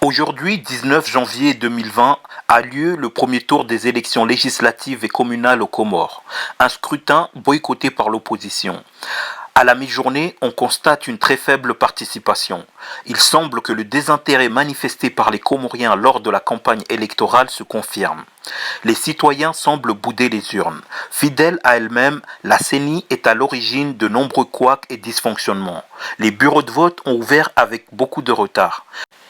Aujourd'hui, 19 janvier 2020, a lieu le premier tour des élections législatives et communales aux Comores. Un scrutin boycotté par l'opposition. À la mi-journée, on constate une très faible participation. Il semble que le désintérêt manifesté par les Comoriens lors de la campagne électorale se confirme. Les citoyens semblent bouder les urnes. Fidèle à elle-même, la CENI est à l'origine de nombreux couacs et dysfonctionnements. Les bureaux de vote ont ouvert avec beaucoup de retard.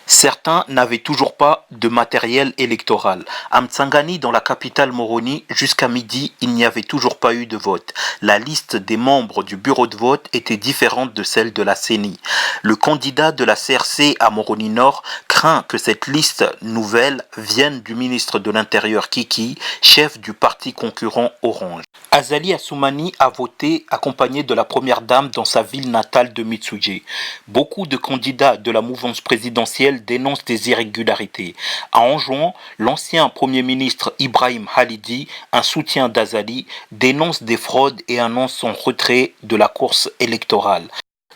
Certains n'avaient toujours pas de matériel électoral. À Mtsangani, dans la capitale Moroni, jusqu'à midi, il n'y avait toujours pas eu de vote. La liste des membres du bureau de vote était différente de celle de la CENI. Le candidat de la CRC à Moroni Nord craint que cette liste nouvelle vienne du ministre de l'Intérieur Kiki, chef du parti concurrent Orange. Azali Assoumani a voté accompagné de la première dame dans sa ville natale de Mitsuje. Beaucoup de candidats de la mouvance présidentielle dénoncent des irrégularités. À Anjouan, l'ancien premier ministre Ibrahim Halidi, un soutien d'Azali, dénonce des fraudes et annonce son retrait de la course électorale.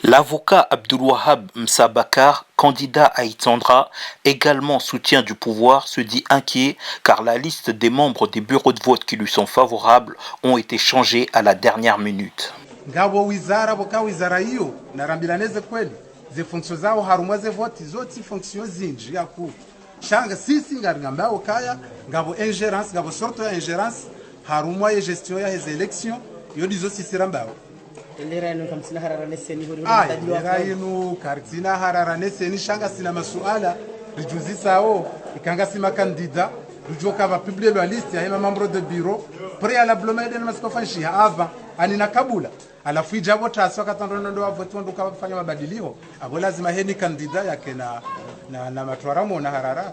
L'avocat Abdulwahab Msabakar, candidat à Itsandra, également soutien du pouvoir, se dit inquiet car la liste des membres des bureaux de vote qui lui sont favorables ont été changés à la dernière minute. Ze fonction zao harumwa ze vote zote fonction zinji ya ku shanga sisi ngamba okaya ngabo ingérence ngabo sorte ya ingérence harumwa ya gestion ya les élections yo dizo sisi rambao elera kam sina harara neseni hori elera kartina harara neseni shanga sina masuala rijuzi sao ikanga sima candidat rujoka va publier la liste ya membre de bureau préalablement de maskofanshi avant anina kabula alafu ijabo taswa katandona ndo avotu ndo kafanya mabadiliko abo lazima heni kandida yake na matwaramo na harara.